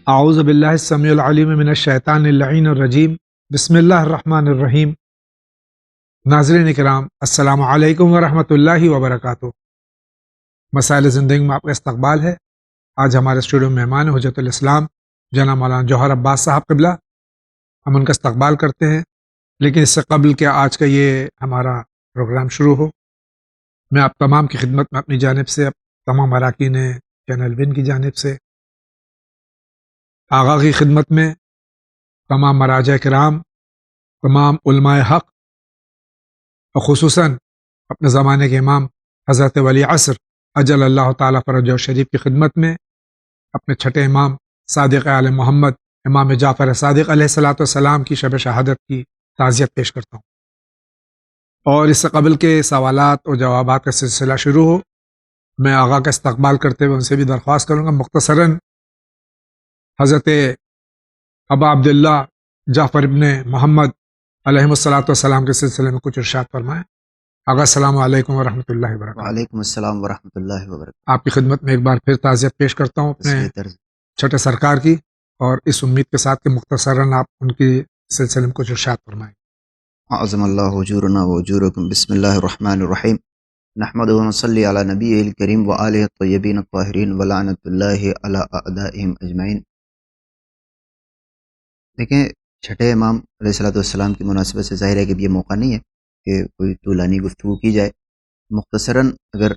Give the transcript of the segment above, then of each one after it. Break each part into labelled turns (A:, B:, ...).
A: اعوذ باللہ السمیع العلیم من الشیطان اللعین الرجیم بسم اللہ الرحمن الرحیم۔ ناظرین کرام، السلام علیکم ورحمۃ اللہ وبرکاتہ۔ مسائل زندگی میں آپ کا استقبال ہے۔ آج ہمارے اسٹوڈیو میں مہمان حجت الاسلام جناب مولانا جوہر عباس صاحب قبلہ، ہم ان کا استقبال کرتے ہیں۔ لیکن اس سے قبل کہ آج کا یہ ہمارا پروگرام شروع ہو، میں آپ تمام کی خدمت میں اپنی جانب سے، تمام اراکین چینل ون کی جانب سے، آغا کی خدمت میں، تمام مراجع کرام، تمام علماء حق اور خصوصاً اپنے زمانے کے امام حضرت ولی عصر اجل اللہ تعالیٰ فرجہ شریف کی خدمت میں، اپنے چھٹے امام صادق آل محمد امام جعفر صادق علیہ الصلاۃ والسلام کی شب شہادت کی تعزیت پیش کرتا ہوں۔ اور اس سے قبل کے سوالات اور جوابات کا سلسلہ شروع ہو، میں آغا کا استقبال کرتے ہوئے ان سے بھی درخواست کروں گا مختصراً حضرت ابا عبداللہ جعفر ابن محمد علیہ الصلاۃ والسلام کے سلسلے میں کچھ ارشاد فرمائیں۔ آغا السلام علیکم ورحمۃ اللہ وبرکاتہ۔
B: وعلیکم السلام ورحمۃ اللہ وبرکاتہ۔
A: آپ کی خدمت میں ایک بار پھر تعزیت پیش کرتا ہوں اپنے چھٹے سرکار کی، اور اس امید کے ساتھ کہ مختصراً آپ ان کی سلسلے میں کچھ ارشاد فرمائیں۔
B: اعظم اللہ اجورنا واجورکم، بسم اللہ الرحمن الرحیم، نحمد و نصلی علی نبی الکریم وآلہ الطیبین الطاہرین ولعنۃ اللہ علی اعدائہم اجمعین۔ دیکھیں، چھٹے امام علیہ الصلوۃ والسلام کی مناسبت سے ظاہر ہے کہ یہ موقع نہیں ہے کہ کوئی طولانی گفتگو کی جائے۔ مختصراً اگر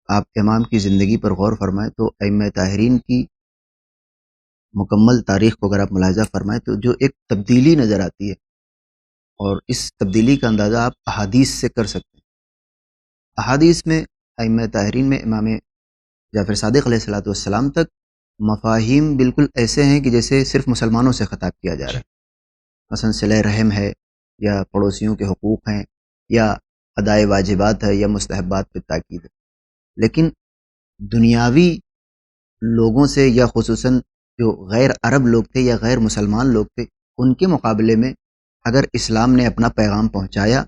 B: آپ امام کی زندگی پر غور فرمائیں تو ائمہ طاہرین کی مکمل تاریخ کو اگر آپ ملاحظہ فرمائیں تو جو ایک تبدیلی نظر آتی ہے، اور اس تبدیلی کا اندازہ آپ احادیث سے کر سکتے ہیں۔ احادیث میں ائمہ طاہرین میں امام جعفر صادق علیہ الصلوۃ والسلام تک مفاہیم بالکل ایسے ہیں کہ جیسے صرف مسلمانوں سے خطاب کیا جا رہا ہے، مثلا صلہ رحم ہے، یا پڑوسیوں کے حقوق ہیں، یا ادائے واجبات ہے، یا مستحبات پہ تاکید ہے۔ لیکن دنیاوی لوگوں سے، یا خصوصاً جو غیر عرب لوگ تھے یا غیر مسلمان لوگ تھے، ان کے مقابلے میں اگر اسلام نے اپنا پیغام پہنچایا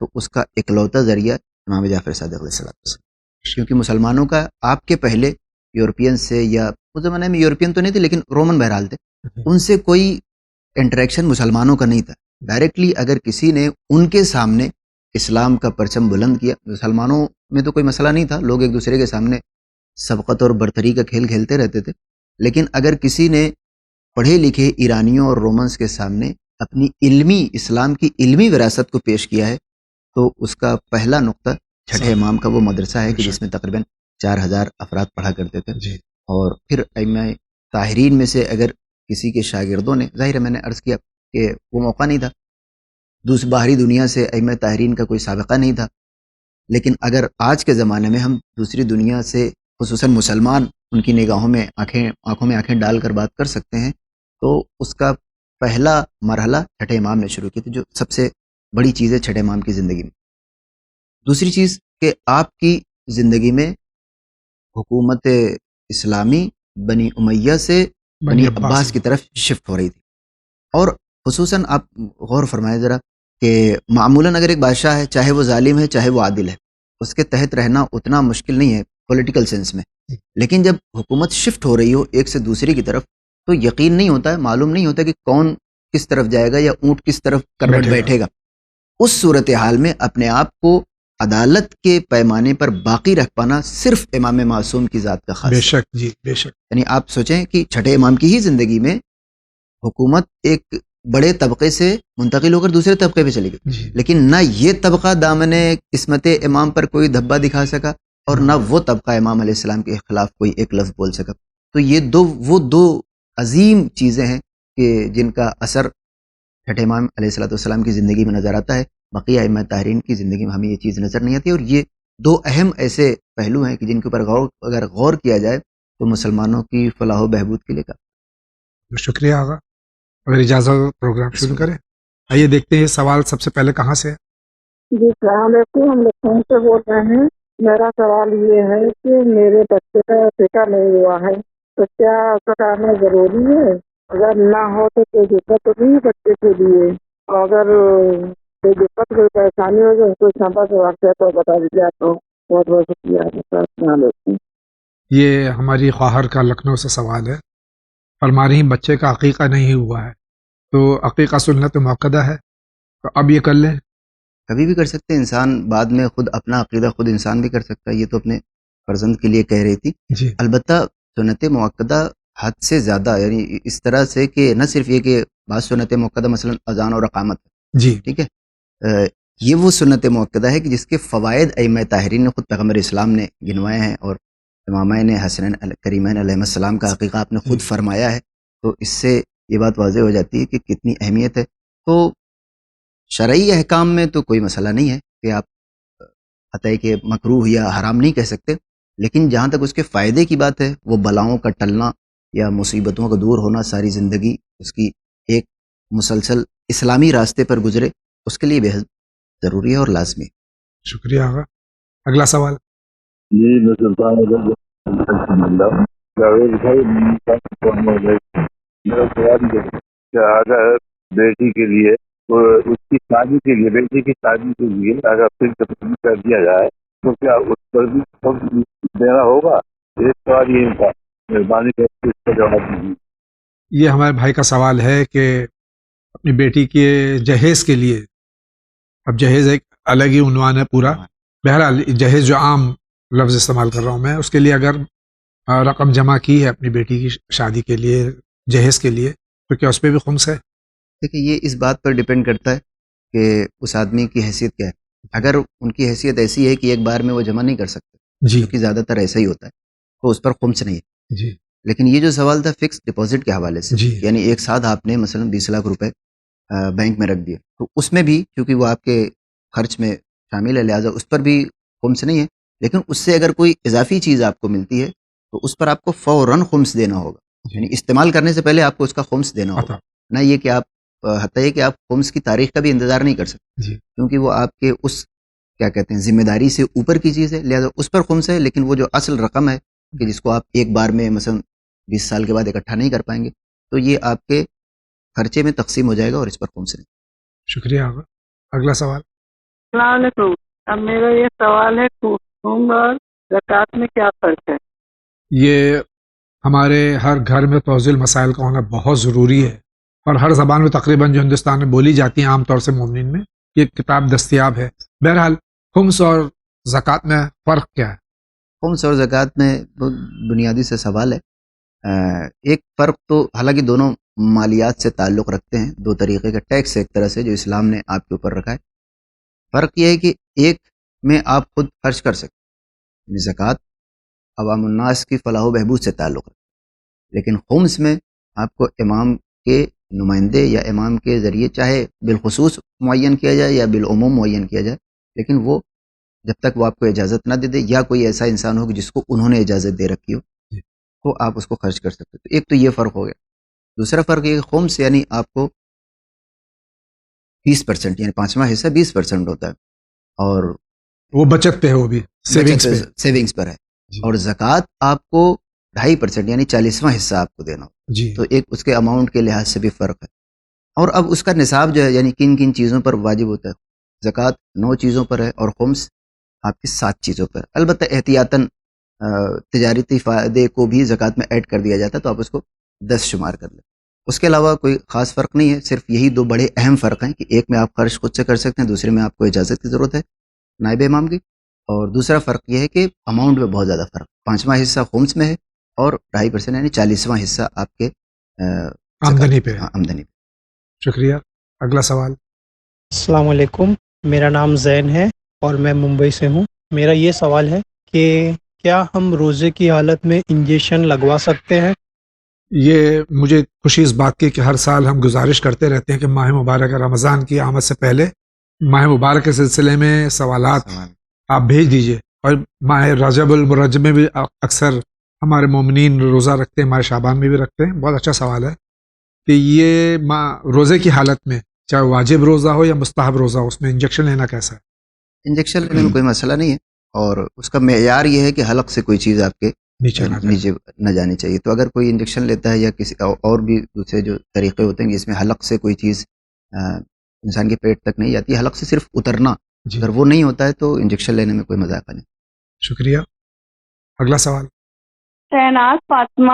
B: تو اس کا اکلوتا ذریعہ امام جعفر صادق علیہ السلام، کیونکہ مسلمانوں کا آپ کے پہلے یورپین سے، یا اس زمانے میں یورپین تو نہیں تھے لیکن رومن بہرحال تھے، ان سے کوئی انٹریکشن مسلمانوں کا نہیں تھا۔ ڈائریکٹلی اگر کسی نے ان کے سامنے اسلام کا پرچم بلند کیا، مسلمانوں میں تو کوئی مسئلہ نہیں تھا، لوگ ایک دوسرے کے سامنے سبقت اور برتری کا کھیل کھیلتے رہتے تھے، لیکن اگر کسی نے پڑھے لکھے ایرانیوں اور رومنز کے سامنے اپنی اسلام کی علمی وراثت کو پیش کیا ہے تو اس کا پہلا نقطہ چھٹے امام کا وہ مدرسہ ہے کہ جس میں تقریباً 4000 افراد پڑھا کرتے تھے۔ اور پھر ائمہ طاہرین میں سے اگر کسی کے شاگردوں نے، ظاہر ہے میں نے عرض کیا کہ وہ موقع نہیں تھا، دوسری باہری دنیا سے ائمہ طاہرین کا کوئی سابقہ نہیں تھا، لیکن اگر آج کے زمانے میں ہم دوسری دنیا سے خصوصاً مسلمان ان کی نگاہوں میں آنکھوں میں آنکھیں ڈال کر بات کر سکتے ہیں، تو اس کا پہلا مرحلہ چھٹے امام نے شروع کی تھی، جو سب سے بڑی چیز ہے چھٹے امام کی زندگی میں۔ دوسری چیز کہ آپ کی زندگی میں حکومت اسلامی بنی امیہ سے بنی عباس کی طرف شفٹ ہو رہی تھی، اور خصوصاً آپ غور فرمائیں ذرا کہ معمولاً اگر ایک بادشاہ ہے، چاہے وہ ظالم ہے چاہے وہ عادل ہے، اس کے تحت رہنا اتنا مشکل نہیں ہے پولیٹیکل سینس میں، لیکن جب حکومت شفٹ ہو رہی ہو ایک سے دوسری کی طرف تو یقین نہیں ہوتا ہے، معلوم نہیں ہوتا کہ کون کس طرف جائے گا یا اونٹ کس طرف کروٹ بیٹھے گا۔ اس صورتحال میں اپنے آپ کو عدالت کے پیمانے پر باقی رکھ پانا صرف امام معصوم کی ذات کا خاص ہے۔
A: بے شک جی، بے شک۔
B: یعنی آپ سوچیں کہ چھٹے امام کی ہی زندگی میں حکومت ایک بڑے طبقے سے منتقل ہو کر دوسرے طبقے پہ چلی گئی، لیکن نہ یہ طبقہ دامن قسمت امام پر کوئی دھبا دکھا سکا، اور نہ وہ طبقہ امام علیہ السلام کے خلاف کوئی ایک لفظ بول سکا۔ تو یہ وہ دو عظیم چیزیں ہیں کہ جن کا اثر چھٹے امام علیہ الصلوۃ والسلام کی زندگی میں نظر آتا ہے، بقیہ ائمہ طاہرین کی زندگی میں ہمیں یہ چیز نظر نہیں آتی، اور یہ دو اہم ایسے پہلو ہیں کہ جن کے اوپر اگر غور کیا جائے تو مسلمانوں کی فلاح و بہبود کے لیے کا۔
A: شکریہ آغا، اگر اجازت پروگرام شروع کریں۔ آئیے دیکھتے ہیں یہ سوال سب سے پہلے کہاں سے ہے۔
C: جی السلام علیکم، ہم لکھنؤ سے بول رہے ہیں۔ میرا سوال یہ ہے کہ میرے بچے کا فکر نہیں ہوا ہے تو کیا کرنا ضروری ہے؟ اگر نہ ہو تو کوئی دقت نہیں ہے بچے کے لیے، اور اگر کوئی دقت کوئی پریشانی ہو تو اس کو سمپرک واقعہ تو بتا دیجیے آپ کو۔ بہت بہت شکریہ۔ السلام علیکم۔
A: یہ ہماری خواہر کا لکھنؤ سے سوال ہے۔ فرما رہی ہیں بچے کا عقیقہ نہیں ہوا ہے تو عقیقہ سنت مؤکدہ ہے تو اب یہ کر لیں.
B: کبھی بھی کر سکتے ہیں انسان، بعد میں خود اپنا عقیدہ خود انسان بھی کر سکتا ہے. یہ تو اپنے فرزند کے لیے کہہ رہی تھی.
A: جی
B: البتہ سنت مؤکدہ حد سے زیادہ، یعنی اس طرح سے کہ نہ صرف یہ کہ بعض سنت مؤکدہ مثلا اذان اور اقامت ہے،
A: جی
B: ٹھیک ہے، یہ وہ سنت مؤکدہ ہے کہ جس کے فوائد ائمہ طاہرین نے خود پیغمبر اسلام نے گنوائے ہیں، اور امامین حسنین کریمین علیہ السلام کا عقیقہ آپ نے خود فرمایا ہے. تو اس سے یہ بات واضح ہو جاتی ہے کہ کتنی اہمیت ہے. تو شرعی احکام میں تو کوئی مسئلہ نہیں ہے کہ آپ حتیٰ کہ مکروہ یا حرام نہیں کہہ سکتے، لیکن جہاں تک اس کے فائدے کی بات ہے، وہ بلاؤں کا ٹلنا یا مصیبتوں کا دور ہونا، ساری زندگی اس کی ایک مسلسل اسلامی راستے پر گزرے، اس کے لیے بہت ضروری ہے اور لازمی ہے.
A: شکریہ آقا. اگلا سوال.
D: جی میں سلطان جاوید بھائی، میرا سوال یہ ہے کہ اگر بیٹی کے لیے تو اس کی شادی کے لیے، بیٹی کی شادی کے لیے اگر فکس کر دیا جائے تو کیا اس پر بھی دینا ہوگا؟ ایک سوال یہ تھا، مہربانی کر کے اس کا جواب دیجیے.
A: یہ ہمارے بھائی کا سوال ہے کہ اپنی بیٹی کے جہیز کے لیے، اب جہیز ایک الگ ہی عنوان ہے پورا، بہرحال جہیز جو عام لفظ استعمال کر رہا ہوں میں، اس کے لیے اگر رقم جمع کی ہے اپنی بیٹی کی شادی کے لیے، جہیز کے لیے، تو کیا اس پہ بھی خمس ہے؟
B: دیکھیں یہ اس بات پر ڈپینڈ کرتا ہے کہ اس آدمی کی حیثیت کیا ہے. اگر ان کی حیثیت ایسی ہے کہ ایک بار میں وہ جمع نہیں کر سکتے،
A: جی
B: کیونکہ زیادہ تر ایسا ہی ہوتا ہے، تو اس پر خمس نہیں ہے.
A: جی
B: لیکن یہ جو سوال تھا فکس ڈپازٹ کے حوالے سے،
A: جی
B: یعنی ایک ساتھ آپ نے مثلا 20 لاکھ روپے بینک میں رکھ دیے، تو اس میں بھی کیونکہ وہ آپ کے خرچ میں شامل ہے، لہٰذا اس پر بھی خمس نہیں ہے. لیکن اس سے اگر کوئی اضافی چیز آپ کو ملتی ہے تو اس پر آپ کو فوراً خمس دینا ہوگا. یعنی استعمال کرنے سے پہلے آپ کو اس کا خمس دینا ہوگا،
A: عطا.
B: نہ یہ کہ آپ حتیٰ کہ آپ خمس کی تاریخ کا بھی انتظار نہیں کر سکتے،
A: جی
B: کیونکہ وہ آپ کے اس کیا کہتے ہیں ذمہ داری سے اوپر کی چیز ہے، لہٰذا اس پر خمس ہے. لیکن وہ جو اصل رقم ہے کہ جس کو آپ ایک بار میں مثلا 20 سال کے بعد اکٹھا نہیں کر پائیں گے، تو یہ آپ کے خرچے میں تقسیم ہو جائے گا اور اس پر خمس نہیں.
A: شکریہ آقا. اگلا سوال.
C: السلام علیکم. اب میرا یہ سوال ہے خون اور زکوٰۃ میں کیا فرق ہے؟
A: یہ ہمارے ہر گھر میں توضیع مسائل کا ہونا بہت ضروری ہے، اور ہر زبان میں تقریباً جو ہندوستان میں بولی جاتی ہیں عام طور سے مومنین میں یہ کتاب دستیاب ہے. بہرحال خمس اور زکوٰۃ میں فرق کیا ہے؟
B: خمس اور زکوٰۃ میں بہت بنیادی سے سوال ہے. ایک فرق تو حالانکہ دونوں مالیات سے تعلق رکھتے ہیں، دو طریقے کا ٹیکس ایک طرح سے جو اسلام نے آپ کے اوپر رکھا ہے. فرق یہ ہے کہ ایک میں آپ خود خرچ کر سکتے ہیں، یعنی زکوٰۃ عوام الناس کی فلاح و بہبود سے تعلق رکھتے ہیں، لیکن خمس میں آپ کو امام کے نمائندے یا امام کے ذریعے چاہے بالخصوص معین کیا جائے یا بالعموم معین کیا جائے، لیکن وہ جب تک وہ آپ کو اجازت نہ دے دے یا کوئی ایسا انسان ہو جس کو انہوں نے اجازت دے رکھی ہو تو آپ اس کو خرچ کر سکتے. تو ایک تو یہ فرق ہو گیا. دوسرا فرق یہ کہ خمس یعنی آپ کو 20%، یعنی پانچواں حصہ 20% ہوتا ہے، اور
A: وہ بچت پہ ہے، وہ بھی
B: سیونگز پر ہے.
A: جی.
B: اور زکوٰۃ آپ کو 2.5% یعنی 40واں حصہ آپ کو دینا ہوگا.
A: جی
B: تو ایک اس کے اماؤنٹ کے لحاظ سے بھی فرق ہے. اور اب اس کا نصاب جو ہے یعنی کن کن چیزوں پر واجب ہوتا ہے. زکوٰۃ 9 چیزوں پر ہے اور خمس آپ کی 7 چیزوں پر. البتہ احتیاطاً تجارتی فائدے کو بھی زکوٰۃ میں ایڈ کر دیا جاتا ہے، تو آپ اس کو 10 شمار کر لیں. اس کے علاوہ کوئی خاص فرق نہیں ہے، صرف یہی دو بڑے اہم فرق ہیں کہ ایک میں آپ خرچ خود سے کر سکتے ہیں، دوسرے میں آپ کو اجازت کی ضرورت ہے نائب امام کی. اور دوسرا فرق یہ ہے کہ اماؤنٹ میں بہت زیادہ فرق، 5واں حصہ خمس میں ہے اور 2.5% یعنی 40واں حصہ آپ کے
A: آمدنی پہ.
B: آمدنی پہ.
A: شکریہ. اگلا سوال.
E: السلام علیکم، میرا نام زین ہے اور میں ممبئی سے ہوں. میرا یہ سوال ہے کہ کیا ہم روزے کی حالت میں انجیکشن لگوا سکتے ہیں؟
A: یہ مجھے خوشی اس بات کی کہ ہر سال ہم گزارش کرتے رہتے ہیں کہ ماہ مبارک رمضان کی آمد سے پہلے ماہ مبارک کے سلسلے میں سوالات آپ بھیج دیجئے. اور ماہ رجب المرجب میں بھی اکثر ہمارے مومنین روزہ رکھتے ہیں، ہمارے شعبان میں بھی رکھتے ہیں. بہت اچھا سوال ہے کہ یہ روزے کی حالت میں چاہے واجب روزہ ہو یا مستحب روزہ ہو، اس میں انجیکشن لینا کیسا ہے؟
B: انجیکشن لینے میں کوئی مسئلہ نہیں ہے، اور اس کا معیار یہ ہے کہ حلق سے کوئی چیز آپ کے
A: نیچے
B: نیچے نہ جانی چاہیے. تو اگر کوئی انجیکشن لیتا ہے یا کسی اور بھی دوسرے جو طریقے ہوتے ہیں جس میں حلق سے کوئی چیز انسان کے پیٹ تک نہیں جاتی، حلق سے صرف اترنا، اگر وہ نہیں ہوتا ہے تو انجیکشن لینے میں کوئی مذاق نہیں.
A: شکریہ. اگلا سوال.
F: شہناز فاطمہ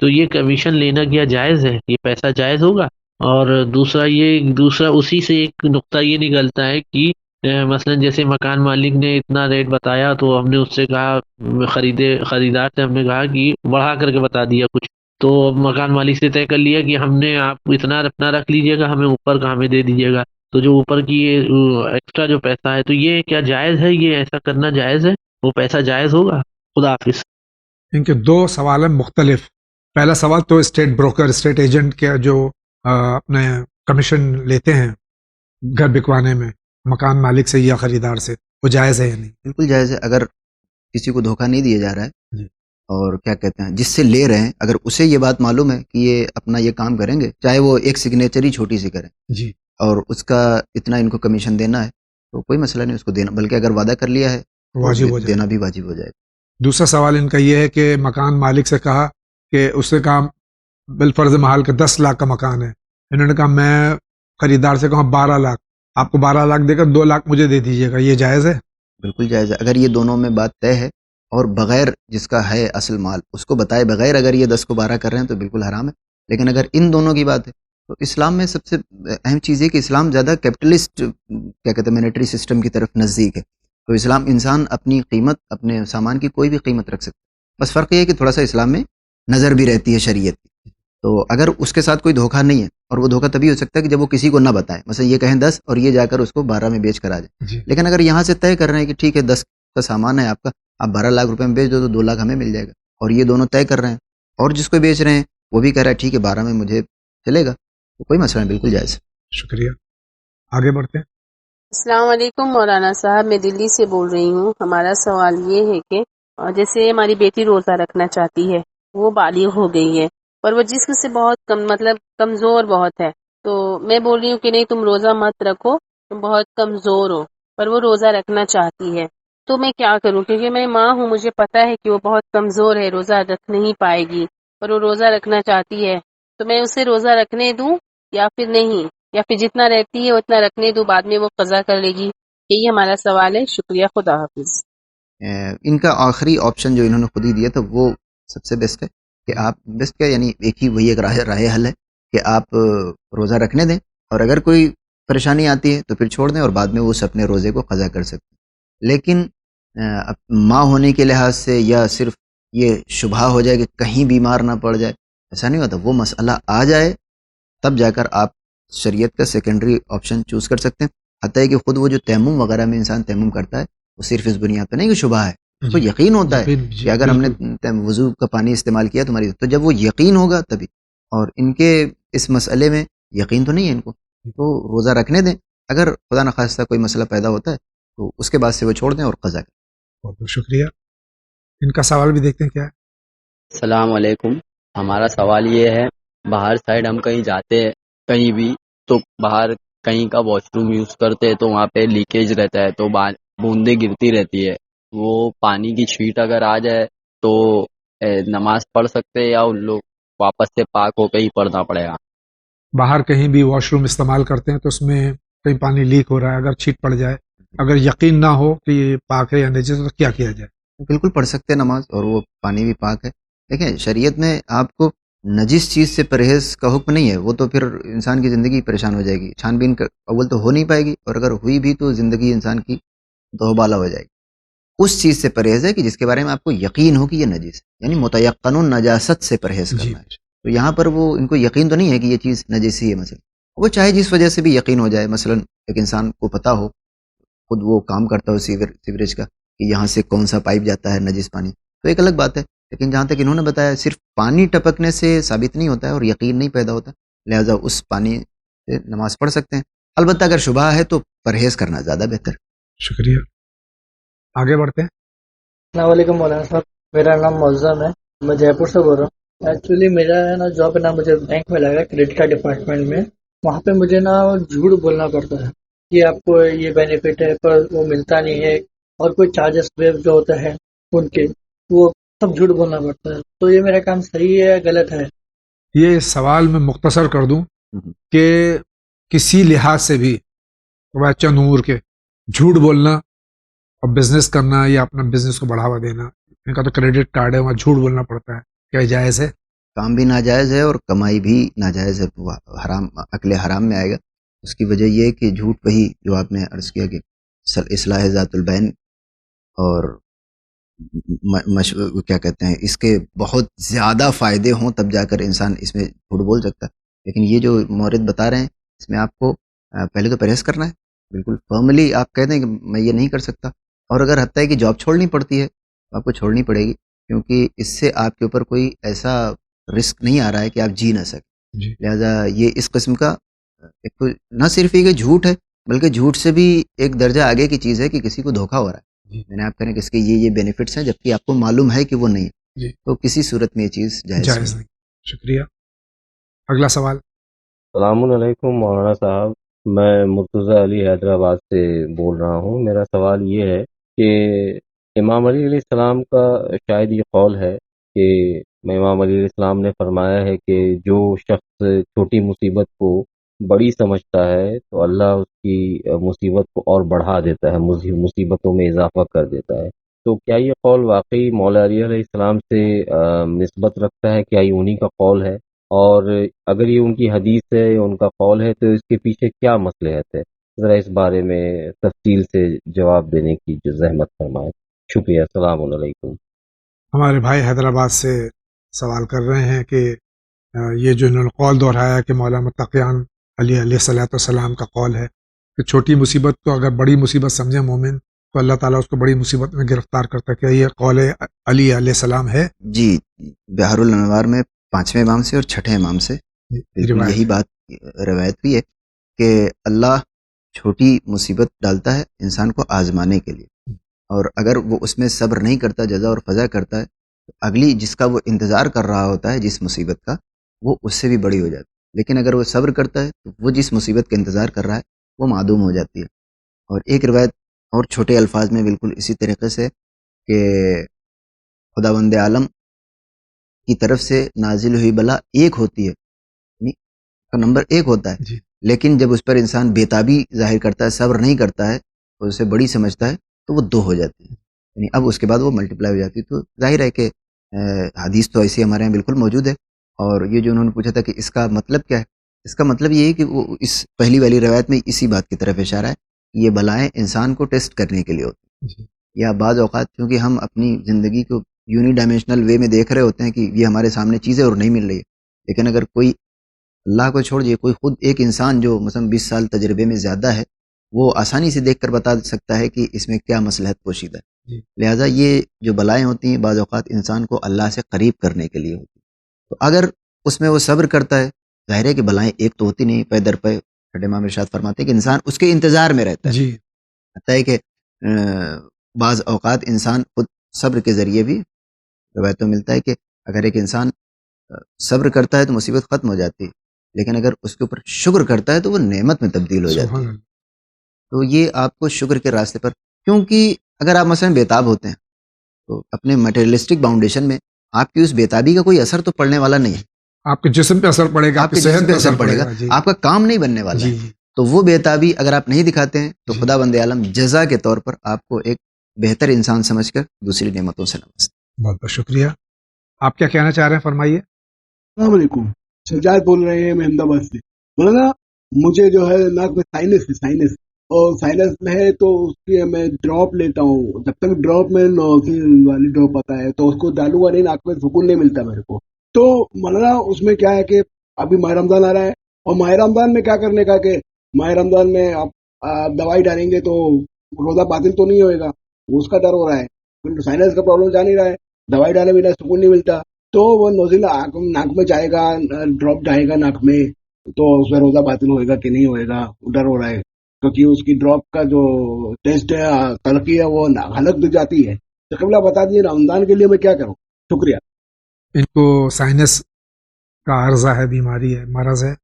G: تو یہ کمیشن لینا کیا جائز ہے؟ یہ پیسہ جائز ہوگا؟ اور دوسرا اسی سے ایک نقطہ یہ نکلتا ہے کہ مثلا جیسے مکان مالک نے اتنا ریٹ بتایا تو ہم نے اس سے کہا، خریدار سے ہم نے کہا کہ بڑھا کر کے بتا دیا کچھ، تو مکان مالک سے طے کر لیا کہ ہم نے آپ اتنا اپنا رکھ لیجیے گا، ہمیں اوپر کا ہمیں دے دیجیے گا، تو جو اوپر کی ایکسٹرا جو پیسہ ہے تو یہ کیا جائز ہے؟ یہ ایسا کرنا جائز ہے؟ وہ پیسہ جائز ہوگا؟ خدا حافظ۔
A: ان کے دو سوال ہیں مختلف. پہلا سوال تو اسٹیٹ بروکر، اسٹیٹ ایجنٹ کے جو اپنے کمیشن لیتے ہیں گھر بکوانے میں مکان مالک سے یا خریدار سے، وہ جائز ہے یا نہیں؟
B: بالکل جائز ہے. اگر کسی کو دھوکہ نہیں دیا جا رہا ہے
A: جی.
B: اور کیا کہتے ہیں جس سے لے رہے ہیں، اگر اسے یہ بات معلوم ہے کہ یہ اپنا یہ کام کریں گے، چاہے وہ ایک سگنیچر ہی چھوٹی سی کریں
A: جی.
B: اور اس کا اتنا ان کو کمیشن دینا ہے، تو کوئی مسئلہ نہیں اس کو دینا، بلکہ اگر وعدہ کر لیا ہے تو
A: واجب ہو جائے.
B: دینا بھی واجب ہو جائے گا.
A: دوسرا سوال ان کا یہ ہے کہ مکان مالک سے کہا کہ اس سے کہا بالفرض محال کا 10 لاکھ کا مکان ہے، انہوں نے کہا میں خریدار سے کہا 12 لاکھ، آپ کو 12 لاکھ دے کر 2 لاکھ مجھے دے دیجیے گا، یہ جائز ہے؟
B: بالکل جائز ہے. اگر یہ دونوں میں بات طے ہے اور بغیر جس کا ہے اصل مال اس کو بتائے بغیر اگر یہ 10 کو 12 کر رہے ہیں تو بالکل حرام ہے. لیکن اگر ان دونوں کی بات ہے تو اسلام میں سب سے اہم چیز ہے کہ اسلام زیادہ کیپٹلسٹ کیا کہتے ہیں مینیٹری سسٹم کی طرف نزدیک ہے. تو اسلام انسان اپنی قیمت، اپنے سامان کی کوئی بھی قیمت رکھ سکتا ہے، بس فرق یہ ہے کہ تھوڑا سا اسلام میں نظر بھی رہتی ہے شریعت کی. تو اگر اس کے ساتھ کوئی دھوکہ نہیں ہے، اور وہ دھوکہ تبھی ہو سکتا ہے کہ جب وہ کسی کو نہ بتائے، مثلا یہ کہیں 10 اور یہ جا کر اس کو 12 میں بیچ کر آ جائے.
A: جی.
B: لیکن اگر یہاں سے طے کر رہے ہیں کہ ٹھیک ہے 10 کا سامان ہے آپ کا، آپ 12 لاکھ روپے میں بیچ دو تو 2 لاکھ ہمیں مل جائے گا، اور یہ دونوں طے کر رہے ہیں، اور جس کو بیچ رہے ہیں وہ بھی کہہ رہا ہے ٹھیک ہے 12 میں مجھے چلے گا، تو کوئی مسئلہ نہیں، بالکل جائز.
A: شکریہ. آگے بڑھتے ہیں.
H: السلام علیکم مولانا صاحب، میں دلی سے بول رہی ہوں. ہمارا سوال یہ ہے کہ جیسے ہماری بیٹی روزہ رکھنا چاہتی ہے، وہ بالغ ہو گئی ہے پر وہ جسم سے بہت کمزور بہت ہے، تو میں بول رہی ہوں کہ نہیں تم روزہ مت رکھو، تم بہت کمزور ہو، پر وہ روزہ رکھنا چاہتی ہے، تو میں کیا کروں؟ کیونکہ میں ماں ہوں، مجھے پتا ہے کہ وہ بہت کمزور ہے، روزہ رکھ نہیں پائے گی، پر وہ روزہ رکھنا چاہتی ہے، تو میں اسے روزہ رکھنے دوں یا پھر نہیں، یا پھر جتنا رہتی ہے اتنا رکھنے دوں، بعد میں وہ قضا کر لے گی؟ یہی ہمارا سوال ہے. شکریہ. خدا حافظ.
B: ان کا آخری آپشن جو انہوں نے خود ہی دیا تھا وہ سب سے بیسٹ ہے کہ آپ بیسٹ کیا یعنی ایک ہی وہی ایک راہ حل ہے کہ آپ روزہ رکھنے دیں، اور اگر کوئی پریشانی آتی ہے تو پھر چھوڑ دیں، اور بعد میں وہ اپنے روزے کو قضا کر سکتے ہیں. لیکن ماں ہونے کے لحاظ سے یا صرف یہ شبہ ہو جائے کہ کہیں بیمار نہ پڑ جائے، ایسا نہیں ہوتا. وہ مسئلہ آ جائے تب جا کر آپ شریعت کا سیکنڈری آپشن چوز کر سکتے ہیں. حتیٰ کہ خود وہ جو تیمم وغیرہ میں انسان تیمم کرتا ہے وہ صرف اس بنیاد پہ نہیں کہ شبہ ہے، اس کو یقین ہوتا ہے کہ اگر ہم نے وضو کا پانی استعمال کیا تو جب وہ یقین ہوگا تبھی. اور ان کے اس مسئلے میں یقین تو نہیں ہے ان کو، تو روزہ رکھنے دیں. اگر خدا نخواستہ کوئی مسئلہ پیدا ہوتا ہے تو اس کے بعد سے وہ چھوڑ دیں اور قضا کریں.
A: بہت بہت شکریہ. ان کا سوال بھی دیکھتے ہیں کیا ہے.
I: السلام علیکم. ہمارا سوال یہ ہے، باہر سائڈ ہم کہیں جاتے ہیں کہیں بھی، تو باہر کہیں کا واش روم یوز کرتے ہیں تو وہاں پہ لیکیج رہتا ہے، تو بوندیں گرتی رہتی ہے. وہ پانی کی چھیٹ اگر آ جائے تو نماز پڑھ سکتے ہیں یا ان لوگ واپس سے پاک ہو کے ہی پڑھنا پڑے گا؟
A: باہر کہیں بھی واش روم استعمال کرتے ہیں تو اس میں کہیں پانی لیک ہو رہا ہے، اگر چھینٹ پڑ جائے، اگر یقین نہ ہو کہ یہ پاک ہے یا نجس تو کیا کیا جائے؟
B: بالکل پڑھ سکتے ہیں نماز، اور وہ پانی بھی پاک ہے. دیکھیں شریعت میں آپ کو نجس چیز سے پرہیز کا حکم نہیں ہے، وہ تو پھر انسان کی زندگی پریشان ہو جائے گی. چھان بین اول تو ہو نہیں پائے گی، اور اگر ہوئی بھی تو زندگی انسان کی دوبالا ہو جائے گی. اس چیز سے پرہیز ہے کہ جس کے بارے میں آپ کو یقین ہو کہ یہ نجس ہے، یعنی متیقن النجاست سے پرہیز کرنا ہے. تو یہاں پر وہ ان کو یقین تو نہیں ہے کہ یہ چیز نجس ہی ہے. مثلا وہ چاہے جس وجہ سے بھی یقین ہو جائے، مثلا ایک انسان کو پتہ ہو، خود وہ کام کرتا ہو سیوریج کا کہ یہاں سے کون سا پائپ جاتا ہے نجس پانی، تو ایک الگ بات ہے. لیکن جہاں تک انہوں نے بتایا صرف پانی ٹپکنے سے ثابت نہیں ہوتا ہے اور یقین نہیں پیدا ہوتا، لہذا اس پانی سے نماز پڑھ سکتے ہیں. البتہ اگر شبہ ہے تو پرہیز کرنا زیادہ بہتر.
A: شکریہ. آگے بڑھتے ہیں.
J: السلام علیکم مولانا صاحب، میرا نام معظم ہے، میں جے پور سے بول رہا ہوں. ایکچولی میرا ہے نا جاب ہے نا، مجھے بینک میں لگا ہے کریڈٹ کارڈ ڈپارٹمنٹ میں. وہاں پہ مجھے نا جھوٹ بولنا پڑتا ہے کہ آپ کو یہ بینیفٹ ہے، پر وہ ملتا نہیں ہے، اور کوئی چارجز ویو جو ہوتا ہے ان کے، وہ سب جھوٹ بولنا پڑتا ہے. تو یہ میرا کام صحیح ہے یا غلط ہے؟
A: یہ سوال میں مختصر کر دوں کہ کسی لحاظ سے بھی بچہ نور کے جھوٹ بولنا اور بزنس کرنا یا اپنا بزنس کو بڑھاوا دینا، ان کا تو کریڈٹ کارڈ ہے، وہاں جھوٹ بولنا پڑتا ہے، کیا جائز ہے؟
B: کام بھی ناجائز ہے اور کمائی بھی ناجائز ہے، وہ حرام اکل حرام میں آئے گا۔ اس کی وجہ یہ ہے کہ جھوٹ وہی جو آپ نے عرض کیا کہ اصلاح ذات البین اور کیا کہتے ہیں اس کے بہت زیادہ فائدے ہوں تب جا کر انسان اس میں جھوٹ بول سکتا ہے، لیکن یہ جو مورد بتا رہے ہیں اس میں آپ کو پہلے تو پرہیز کرنا ہے، بالکل فرملی آپ کہہ دیں کہ میں یہ نہیں کر سکتا، اور اگر حتیٰ ہے کہ جاب چھوڑنی پڑتی ہے تو آپ کو چھوڑنی پڑے گی، کیونکہ اس سے آپ کے اوپر کوئی ایسا رسک نہیں آ رہا ہے کہ آپ جی نہ سکیں۔
A: جی
B: لہٰذا یہ اس قسم کا ایک تو نہ صرف یہ کہ جھوٹ ہے، بلکہ جھوٹ سے بھی ایک درجہ آگے کی چیز ہے کہ کسی کو دھوکہ ہو رہا ہے،
A: جی
B: میں نے آپ کہنے کہ اس کے یہ بینیفٹس ہیں جبکہ آپ کو معلوم ہے کہ وہ نہیں ہے،
A: جی
B: تو کسی صورت میں یہ چیز جائز
A: جائز نہیں۔ شکریہ۔ اگلا سوال۔
K: السلام علیکم مولانا صاحب، میں مرتضی علی حیدرآباد سے بول رہا ہوں۔ میرا سوال یہ ہے کہ امام علی علیہ السلام کا شاید یہ قول ہے کہ امام علی علیہ السلام نے فرمایا ہے کہ جو شخص چھوٹی مصیبت کو بڑی سمجھتا ہے تو اللہ اس کی مصیبت کو اور بڑھا دیتا ہے، مصیبتوں میں اضافہ کر دیتا ہے۔ تو کیا یہ قول واقعی مولا علی علیہ السلام سے نسبت رکھتا ہے؟ کیا یہ انہی کا قول ہے؟ اور اگر یہ ان کی حدیث ہے یا ان کا قول ہے تو اس کے پیچھے کیا مصلحت ہے؟ ذرا اس بارے میں تفصیل سے جواب دینے کی جو زحمت فرمائے، شکریہ۔ السلام علیکم۔
A: ہمارے بھائی حیدرآباد سے سوال کر رہے ہیں کہ یہ جو انہوں نے قول دہرایا کہ مولا متقیان علی علیہ الصلوۃ والسلام کا قول ہے کہ چھوٹی مصیبت کو اگر بڑی مصیبت سمجھے مومن تو اللہ تعالیٰ اس کو بڑی مصیبت میں گرفتار کرتا ہے، کیا یہ قول علی علیہ السلام ہے؟
B: جی، بحر الانوار میں 5ویں امام سے اور 6ٹھے امام سے بالکل یہی بات روایت ہوئی ہے کہ اللہ چھوٹی مصیبت ڈالتا ہے انسان کو آزمانے کے لیے، اور اگر وہ اس میں صبر نہیں کرتا، جزا اور فضا کرتا ہے، تو اگلی جس کا وہ انتظار کر رہا ہوتا ہے جس مصیبت کا، وہ اس سے بھی بڑی ہو جاتی ہے، لیکن اگر وہ صبر کرتا ہے تو وہ جس مصیبت کا انتظار کر رہا ہے وہ معدوم ہو جاتی ہے۔ اور ایک روایت اور چھوٹے الفاظ میں بالکل اسی طریقے سے کہ خداوند عالم کی طرف سے نازل ہوئی بلا ایک ہوتی ہے، یعنی کا نمبر 1 ہوتا ہے،
A: جی
B: لیکن جب اس پر انسان بیتابی ظاہر کرتا ہے، صبر نہیں کرتا ہے اور اسے بڑی سمجھتا ہے تو وہ 2 ہو جاتی ہے، یعنی اب اس کے بعد وہ ملٹیپلائی ہو جاتی ہے۔ تو ظاہر ہے کہ حدیث تو ایسی ہمارے یہاں بالکل موجود ہے، اور یہ جو انہوں نے پوچھا تھا کہ اس کا مطلب کیا ہے، اس کا مطلب یہ ہے کہ وہ اس پہلی والی روایت میں اسی بات کی طرف اشارہ ہے کہ یہ بلائیں انسان کو ٹیسٹ کرنے کے لیے ہوتی ہیں، یا بعض اوقات کیونکہ ہم اپنی زندگی کو یونی ڈائمینشنل وے میں دیکھ رہے ہوتے ہیں کہ یہ ہمارے سامنے چیزیں اور نہیں مل رہی ہے، لیکن اگر کوئی اللہ کو چھوڑ دیے، کوئی خود ایک انسان جو مثلا 20 سال تجربے میں زیادہ ہے، وہ آسانی سے دیکھ کر بتا سکتا ہے کہ اس میں کیا مصلحت پوشیدہ ہے۔ لہٰذا یہ جو بلائیں ہوتی ہیں بعض اوقات انسان کو اللہ سے قریب کرنے کے لیے ہوتی ہیں، تو اگر اس میں وہ صبر کرتا ہے، ظاہر ہے کہ بلائیں ایک تو ہوتی نہیں، پے در پے چھٹے امام ارشاد فرماتے ہیں کہ انسان اس کے انتظار میں رہتا ہے،
A: جی
B: حتیٰ ہے کہ بعض اوقات انسان خود صبر کے ذریعے بھی روایتوں ملتا ہے کہ اگر ایک انسان صبر کرتا ہے تو مصیبت ختم ہو جاتی ہے، لیکن اگر اس کے اوپر شکر کرتا ہے تو وہ نعمت میں تبدیل ہو جاتی ہے۔ تو یہ آپ کو شکر کے راستے پر، کیونکہ اگر آپ مثلا بیتاب ہوتے ہیں تو اپنے میٹیریلسٹک باؤنڈیشن میں آپ کی اس بیتابی کا کوئی اثر تو پڑنے والا نہیں ہے،
A: آپ کے جسم پہ اثر پڑے گا،
B: آپ کے جسم پہ اثر پڑے گا، آپ کا کام نہیں بننے والا ہے، تو وہ بیتابی اگر آپ نہیں دکھاتے ہیں تو خدا بند عالم جزا کے طور پر آپ کو ایک بہتر انسان سمجھ کر دوسری نعمتوں سے نوازتے ہیں۔
A: بہت بہت شکریہ۔ آپ کیا کہنا چاہ رہے ہیں، فرمائیے۔
L: السلام علیکم، سجاد بول رہے ہیں میں احمد آباد سے۔ مولانا مجھے جو ہے ناک میں سائنس اور سائنس میں ہے تو اس کی میں ڈراپ لیتا ہوں، جب تک ڈراپ میں نوزل والی ڈراپ آتا ہے تو اس کو ڈالوں گا نہیں، ناک میں سکون نہیں ملتا میرے کو۔ تو مولانا اس میں کیا ہے کہ ابھی ماہ رمضان آ رہا ہے، اور ماہ رمضان میں کیا کرنے کا کہ ماہ رمضان میں آپ دوائی ڈالیں گے تو روزہ باطل تو نہیں ہوئے گا، اس کا ڈر ہو رہا ہے، سائنس کا پرابلم جا نہیں رہا ہے، دوائی ڈالے بنا سکون نہیں ملتا، تو وہ نوزل ناک میں جائے گا، ڈراپ جائے گا ناک میں، تو اس میں روزہ باطل ہوئے گا کہ نہیں ہوئے گا، ڈر ہو رہا ہے، کیونکہ اس کی ڈراپ کا جو ٹیسٹ ہے تلخی ہے وہ حلق دکھ جاتی ہے۔ تو قبلہ بتا دیجیے رمضان کے لیے میں کیا کروں؟ شکریہ۔
A: ان کو سائنس کا عرضہ ہے، بیماری ہے، مرض ہے،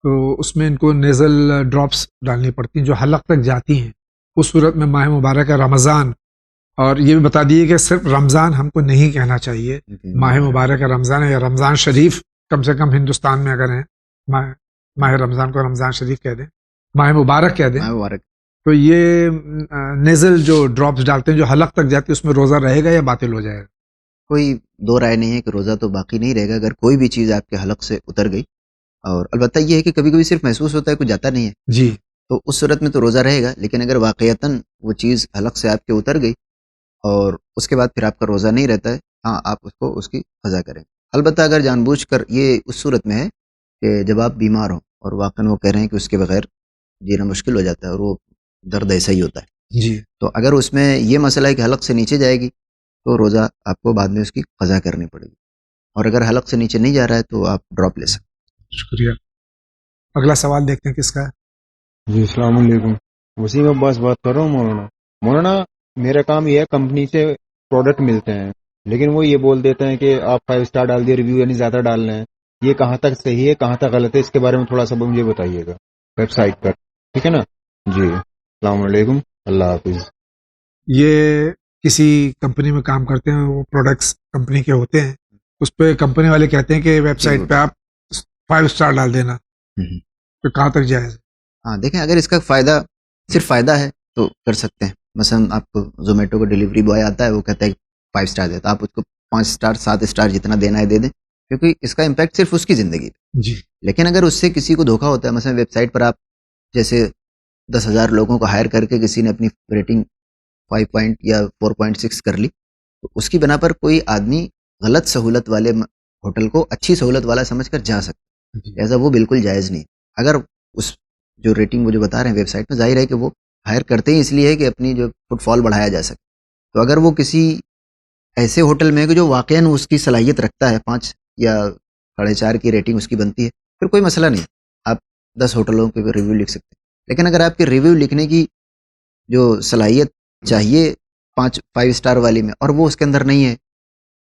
A: تو اس میں ان کو نیزل ڈراپس ڈالنی پڑتی ہیں جو حلق تک جاتی ہیں۔ اس صورت میں ماہ مبارک رمضان، اور یہ بھی بتا دیے کہ صرف رمضان ہم کو نہیں کہنا چاہیے، ماہ مبارک رمضان ہے یا رمضان شریف، کم سے کم ہندوستان میں اگر ہیں ماہ رمضان کو رمضان شریف کہہ دیں، ماہ مبارک کہہ دیں، تو یہ نیزل جو ڈراپس ڈالتے ہیں جو حلق تک جاتی ہے، اس میں روزہ رہے گا یا باطل ہو جائے گا؟
B: کوئی دو رائے نہیں ہے کہ روزہ تو باقی نہیں رہے گا اگر کوئی بھی چیز آپ کے حلق سے اتر گئی. اور البتہ یہ ہے کہ کبھی کبھی صرف محسوس ہوتا ہے کچھ جاتا نہیں ہے
A: جی
B: تو اس صورت میں تو روزہ رہے گا. لیکن اگر واقعتاً وہ چیز حلق سے آپ کے اتر گئی اور اس کے بعد پھر آپ کا روزہ نہیں رہتا ہے, ہاں آپ اس کی قضا کریں. البتہ اگر جان بوجھ کر, یہ اس صورت میں ہے کہ جب آپ بیمار ہوں اور واقعاً وہ کہہ رہے ہیں کہ اس کے بغیر جینا مشکل ہو جاتا ہے اور وہ درد ایسا ہی ہوتا ہے,
A: جی
B: تو اگر اس میں یہ مسئلہ ہے کہ حلق سے نیچے جائے گی تو روزہ آپ کو بعد میں اس کی قضا کرنی پڑے گی. اور اگر حلق سے نیچے نہیں جا رہا ہے تو آپ ڈراپ لے سکتے.
A: شکریہ. اگلا سوال دیکھتے ہیں کس کا ہے.
M: جی السلام علیکم. وسیم عباس بات کر رہا ہوں. مولانا میرا کام یہ ہے, کمپنی سے پروڈکٹ ملتے ہیں لیکن وہ یہ بول دیتے ہیں کہ آپ 5 اسٹار ڈال دیے, ریویو یعنی زیادہ ڈال رہے ہیں. یہ کہاں تک صحیح ہے کہاں تک غلط ہے, اس کے بارے میں تھوڑا سا مجھے بتائیے گا ویب سائٹ پر, ٹھیک ہے نا. جی السلام علیکم, اللہ حافظ.
A: یہ کسی کمپنی میں کام کرتے ہیں, وہ پروڈکٹس کمپنی کے ہوتے ہیں, اس پہ کمپنی والے کہتے ہیں کہ ویب سائٹ پہ آپ 5 اسٹار ڈال دینا, تو کہاں تک جائز ہے؟
B: ہاں دیکھیں, اگر اس کا فائدہ صرف فائدہ ہے تو کر سکتے ہیں. مثلا آپ کو زومیٹو کا ڈیلیوری بوائے آتا ہے, وہ کہتا ہے 5 اسٹار دیتا, آپ اس کو 5 اسٹار 7 اسٹار جتنا دینا ہے دے دیں, کیونکہ اس کا امپیکٹ صرف اس کی زندگی پہ.
A: جی
B: لیکن اگر اس سے کسی کو دھوکا ہوتا ہے, مثلا ویب سائٹ پر آپ جیسے 10,000 لوگوں کو ہائر کر کے کسی نے اپنی ریٹنگ 5 پوائنٹ یا 4.6 کر لی, تو اس کی بنا پر کوئی آدمی غلط سہولت والے ہوٹل کو اچھی سہولت والا سمجھ کر جا سکتا ہے. لہٰذا وہ بالکل جائز نہیں. اگر اس جو ریٹنگ وہ جو بتا رہے ہیں ویب سائٹ میں, ظاہر ہے کہ وہ ہائر کرتے ہی اس لیے ہے کہ اپنی جو فٹ فال بڑھایا جا سکے. تو اگر وہ کسی ایسے ہوٹل میں کہ جو واقعاً اس کی صلاحیت رکھتا ہے, 5 یا 4.5 کی ریٹنگ اس کی بنتی ہے, پھر کوئی مسئلہ نہیں, آپ 10 ہوٹلوں کے ریویو لکھ سکتے ہیں. لیکن اگر آپ کے ریویو لکھنے کی جو صلاحیت چاہیے 5 اسٹار والی میں اور وہ اس کے اندر نہیں ہے,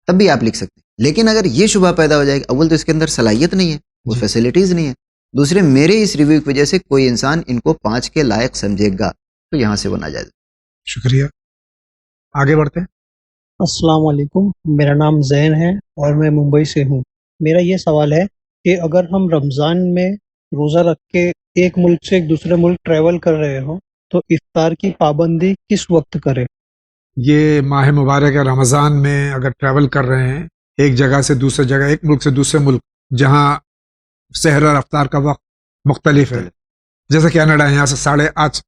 B: تب بھی آپ لکھ سکتے ہیں. لیکن اگر یہ شبہ پیدا ہو جائے کہ اول تو اس کے اندر صلاحیت نہیں ہے, وہ فیسلٹیز نہیں ہے, دوسرے میرے اس ریویو کی وجہ سے کوئی انسان ان کو 5 کے لائق سمجھے گا, تو یہاں سے وہ ناجائز.
A: شکریہ. آگے بڑھتے ہیں.
E: السلام علیکم, میرا نام زین ہے اور میں ممبئی سے ہوں. میرا یہ سوال ہے کہ اگر ہم رمضان میں روزہ رکھ کے ایک ملک سے ایک دوسرے ملک ٹریول کر رہے ہوں تو افطار کی پابندی کس وقت کریں؟
A: یہ ماہ مبارک رمضان میں اگر ٹریول کر رہے ہیں ایک جگہ سے دوسرے جگہ, ایک ملک سے دوسرے ملک, جہاں سحر اور افطار کا وقت مختلف ہے, جیسے کینیڈا ہے, یہاں سے 8:30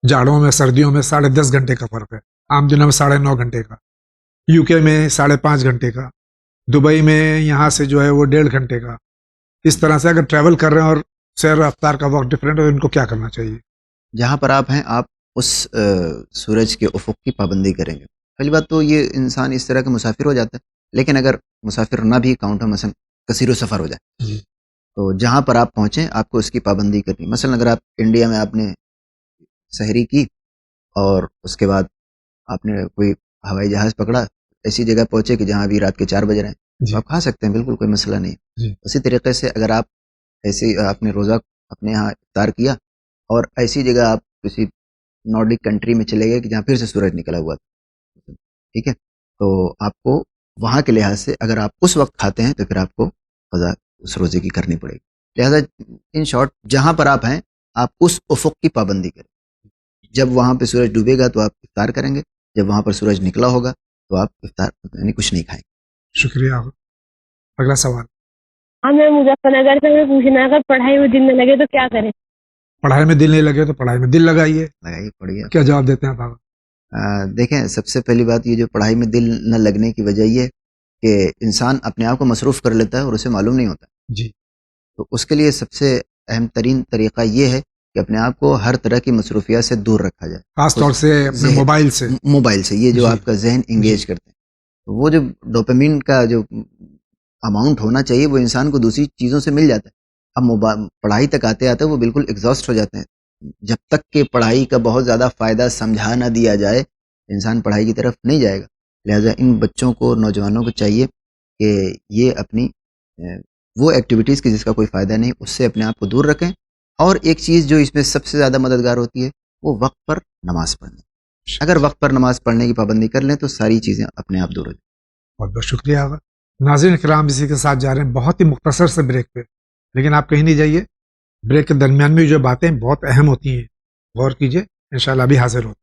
A: جاڑوں میں, سردیوں میں 10.5 گھنٹے کا فرق ہے, عام دنوں میں 9.5 گھنٹے کا, یو کے میں 5.5 گھنٹے کا, دبئی میں یہاں سے جو ہے وہ 1.5 گھنٹے کا. اس طرح سے اگر ٹریول کر رہے ہیں اور سحر اور افطار کا وقت ڈفرینٹ ہے, تو ان کو کیا کرنا چاہیے؟
B: جہاں پر آپ ہیں آپ اس سورج کے افق کی پابندی کریں گے. پہلی بات تو یہ انسان اس طرح کا مسافر ہو جاتا ہے, لیکن اگر مسافر نہ بھی کاؤنٹ ہو, مثلا کثیر و سفر ہو جائے, تو جہاں پر آپ پہنچیں آپ کو اس کی پابندی کرنی. مثلا اگر آپ انڈیا میں آپ نے سحری کی اور اس کے بعد آپ نے کوئی ہوائی جہاز پکڑا, ایسی جگہ پہنچے کہ جہاں ابھی رات کے 4 بج رہے ہیں, تو آپ کھا سکتے ہیں, بالکل کوئی مسئلہ نہیں. اسی طریقے سے اگر آپ ایسے آپ نے روزہ اپنے یہاں افطار کیا اور ایسی جگہ آپ کسی نارڈک کنٹری میں چلے گئے کہ جہاں پھر سے سورج نکلا ہوا تھا, ٹھیک ہے, تو آپ کو وہاں کے لحاظ سے اگر آپ اس وقت کھاتے ہیں تو پھر آپ کو قضا اس روزے کی کرنی پڑے گی. لہٰذا ان شارٹ جہاں پر آپ ہیں آپ اس افق کی پابندی کریں. جب وہاں پہ سورج ڈوبے گا تو آپ افطار کریں گے, جب وہاں پر سورج نکلا ہوگا تو آپ افطار یعنی کچھ نہیں کھائیں گے.
A: شکریہ. اگلا سوال.
N: ہاں میں مظفر نگر سے ہمیں پوچھنا ہے, اگر پڑھائی میں دل نہ لگے تو کیا کریں؟
A: پڑھائی میں دل نہیں لگے تو پڑھائی میں دل لگائیے.
B: پڑھیے.
A: کیا جواب دیتے ہیں آپ؟
B: دیکھیں, سب سے پہلی بات یہ جو پڑھائی میں دل نہ لگنے کی وجہ یہ کہ انسان اپنے آپ کو مصروف کر لیتا ہے اور اسے معلوم نہیں ہوتا.
A: جی.
B: تو اس کے لیے سب سے اہم ترین طریقہ یہ ہے کہ اپنے آپ کو ہر طرح کی مصروفیات سے دور رکھا جائے,
A: خاص طور سے اپنے موبائل سے.
B: یہ جو آپ کا ذہن انگیج کرتے ہیں, تو وہ جو ڈوپامین کا جو اماؤنٹ ہونا چاہیے وہ انسان کو دوسری چیزوں سے مل جاتا ہے. اب پڑھائی تک آتے آتے وہ بالکل ایگزاسٹ ہو جاتے ہیں. جب تک کہ پڑھائی کا بہت زیادہ فائدہ سمجھا نہ دیا جائے انسان پڑھائی کی طرف نہیں جائے گا. لہٰذا ان بچوں کو, نوجوانوں کو چاہیے کہ یہ اپنی وہ ایکٹیویٹیز کی جس کا کوئی فائدہ نہیں اس سے اپنے آپ کو دور رکھیں. اور ایک چیز جو اس میں سب سے زیادہ مددگار ہوتی ہے وہ وقت پر نماز پڑھنا. اگر وقت پر نماز پڑھنے کی پابندی کر لیں تو ساری چیزیں اپنے آپ دور ہو جائیں.
A: بہت بہت شکریہ. ناظرین کرام, اسی کے ساتھ جا رہے ہیں بہت ہی مختصر سے بریک پہ, لیکن آپ کہیں نہیں جائیے, بریک کے درمیان میں جو باتیں بہت اہم ہوتی ہیں, غور کیجئے, انشاءاللہ ابھی حاضر ہوتے ہیں.